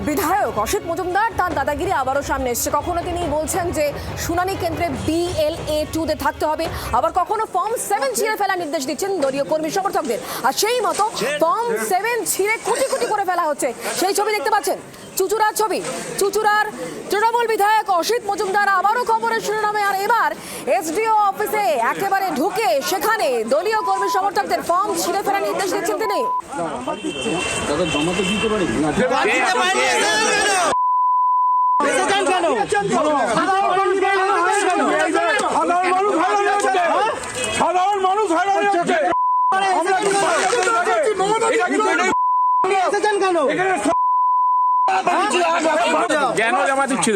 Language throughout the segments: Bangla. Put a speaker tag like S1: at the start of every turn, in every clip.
S1: বিধায়ক অসিত মজুমদার তার দাদাগিরি আবারও সামনে এসছে। কখনো তিনি বলছেন যে শুনানি কেন্দ্রে BLA-2 তে থাকতে হবে, আবার কখনো ফর্ম 7 ছিঁড়ে ফেলার নির্দেশ দিচ্ছেন দলীয় কর্মী সমর্থকদের। আর সেই মতো ফর্ম 7 ছিঁড়ে কোটি কোটি করে ফেলা হচ্ছে, সেই ছবি দেখতে পাচ্ছেন। চুচুড়ার ছবি, চুচুড়ার তৃণমূল বিধায়ক অসিত মজুমদার আবারও খবরের শিরোনামে। আর এবার SDO অফিসে একেবারে ঢুকে সেখানে দলীয় কর্মী সমর্থকদের ফর্ম ছিঁড়ে ফেলার নির্দেশ দিচ্ছেন তিনি।
S2: কেন জমা দিচ্ছি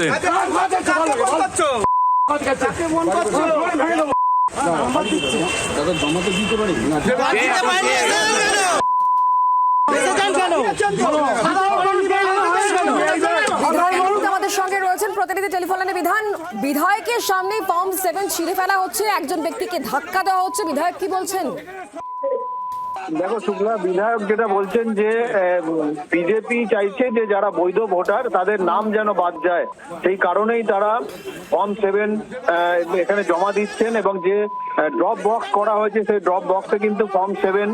S1: আমাদের সঙ্গে রয়েছেন প্রতিনিধি টেলিফোন লাইনে বিধান। বিধায়কের সামনে ফর্ম 7 ছিঁড়ে ফেলা হচ্ছে, একজন ব্যক্তিকে ধাক্কা দেওয়া হচ্ছে, বিধায়ক কি বলছেন?
S3: দেখো শুক্লা, বিধায়ক যেটা বলছেন যে বিজেপি চাইছে যে যারা বৈধ ভোটার তাদের নাম যেন বাদ যায়, সেই কারণেই তারা ফর্ম 7 এখানে জমা দিচ্ছেন। এবং যে ড্রপ বক্স করা হয়েছে সেই ড্রপ বক্সে কিন্তু ফর্ম 7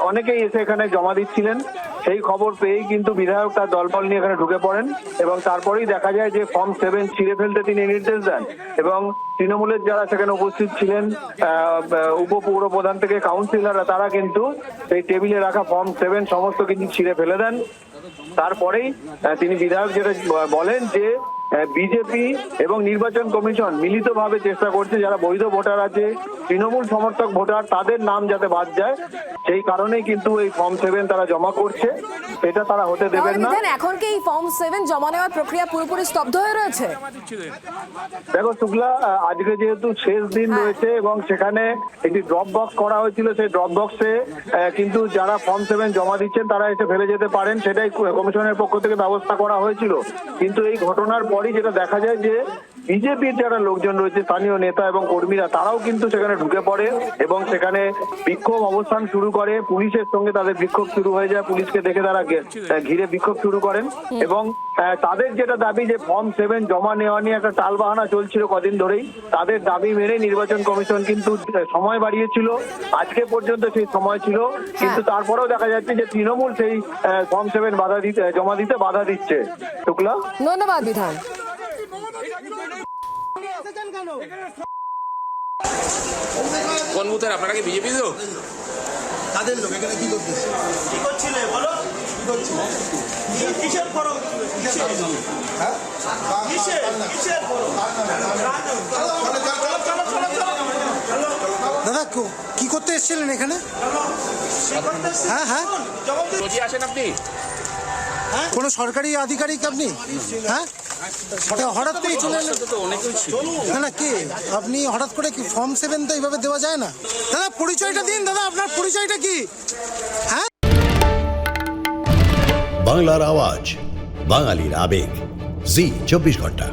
S3: অনেকেই এসে এখানে জমা দিচ্ছিলেন। সেই খবর পেয়েই কিন্তু বিধায়ক তার দলবল নিয়ে এখানে ঢুকে পড়েন এবং তারপরেই দেখা যায় যে ফর্ম 7 ছিঁড়ে ফেলতে তিনি নির্দেশ দেন। এবং তৃণমূলের যারা সেখানে উপস্থিত ছিলেন, উপপৌর প্রধান থেকে কাউন্সিলররা, তারা কিন্তু এই টেবিলে রাখা ফর্ম 7 সমস্ত কিছু ছিঁড়ে ফেলে দেন। তারপরেই তিনি বিধায়ক যেটা বলেন যে বিজেপি এবং নির্বাচন কমিশন মিলিতভাবে চেষ্টা করছে যারা বৈধ ভোটার আছে, তৃণমূল সমর্থক ভোটার, তাদের নাম যাতে বাদ যায়, সেই কারণেই কিন্তু এই ফর্ম 7 তারা জমা করছে। এটা তারা হতে দেবেন না।
S1: এখন কি এই ফর্ম 7 জমা নেওয়ার প্রক্রিয়া পুরোপুরি স্তব্ধ হয়ে রয়েছে?
S3: দেখো শুক্লা, আজকে যেহেতু শেষ দিন রয়েছে এবং সেখানে একটি ড্রপ বক্স করা হয়েছিল, সেই ড্রপ বক্সে কিন্তু যারা ফর্ম 7 জমা দিচ্ছেন তারা এসে ফেলে যেতে পারেন, সেটাই কমিশনের পক্ষ থেকে ব্যবস্থা করা হয়েছিল। কিন্তু এই ঘটনার পরই যেটা দেখা যায় যে বিজেপির যারা লোকজন রয়েছে, স্থানীয় নেতা এবং কর্মীরা, তারাও কিন্তু সেখানে ঢুকে পড়ে এবং সেখানে বিক্ষোভ অবস্থান শুরু করে। পুলিশের সঙ্গে তাদের বিক্ষোভ শুরু হয়ে যায়, পুলিশকে দেখে তারা ঘিরে বিক্ষোভ শুরু করেন। এবং তাদের যেটা দাবি যে ফর্ম 7 জমা নেওয়া নিয়ে একটা টালবাহানা চলছিল কদিন ধরেই, তাদের দাবি মেনে নির্বাচন কমিশন কিন্তু সময় বাড়িয়েছিল, আজকে পর্যন্ত সেই সময় ছিল। কিন্তু তারপরেও দেখা যাচ্ছে যে তৃণমূল সেই ফর্ম 7 জমা দিতে বাধা দিচ্ছে। শুক্লা,
S1: ধন্যবাদ বিধান।
S2: কোন বুথের আপনারা কি বিজেপি লোক?
S4: তাদের লোক এখানে কি করতেছে? কি করছিলে বলো? কি করছিলে? কিসের ফরম? হ্যাঁ? কিসের ফরম?
S5: দাদা কি করতে এসেছিলেন এখানে? হ্যাঁ হ্যাঁ,
S2: রোজই আসেন আপনি?
S5: কোনো সরকারি আধিকারিক আপনি? হ্যাঁ, হঠাৎ করে চলে এলেন? না না, কে আপনি? হঠাৎ করে কি ফর্ম 7 তো এইভাবে দেওয়া যায় না। দাদা পরিচয়টা দিন, দাদা আপনার পরিচয়টা কি? হ্যাঁ,
S6: বাংলার আওয়াজ, বাঙালির আবেগ, জি 24 ঘন্টা।